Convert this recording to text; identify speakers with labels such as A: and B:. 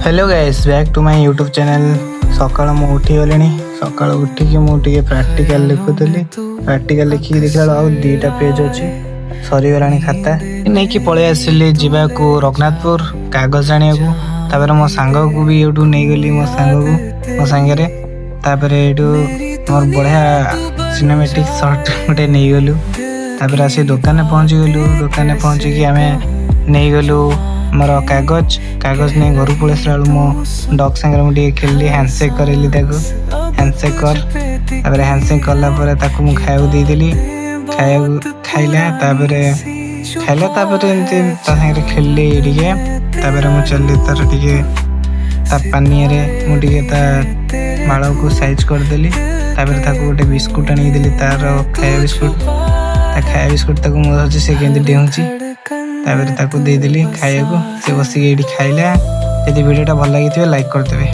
A: Hello guys back to my YouTube channel. सकाळ मु उठी गलिनी। सकाळ उठिकी मु टिके प्रैक्टिकल लिखुतली। प्रैक्टिकल लिखिकी देखला आउ दीटा पेज अछि सरी गलानी खाता नै कि पळे आसिली जिबा को रघुनाथपुर कागज आनिया को। तापर मो सांग को भी एटू नै गली मो सांग को मो सांगरे। तापर एटू मोर बढ़िया सिनेमैटिक शॉट उठे नै गलु। तापर आसी दुकान पहुंची गलु। दुकान पहुंची की आमे नै गलु मोर कागज कागज नहीं घर पड़े मो डग संगे मुझे खेलली हैंडसेक करेली हैंडसेक कर तापर हैंडसेक कला परे ताकू मु खाया देदेली खाइला खाइला एमती ता संगे खेलली टिके तापर मु चलली तार टिके ता पानी रे मु टिके ता माळ को साइज कर देली। तापर ताकू गोटे बिस्कुट आनी देली तार खाया बिस्कुट ताकू मु होची से केंदी डेउची। तापर ताकू दे देली खाया को से बसी एडी खाइला। यदि वीडियोटा भल लगी लाइक करदेवे।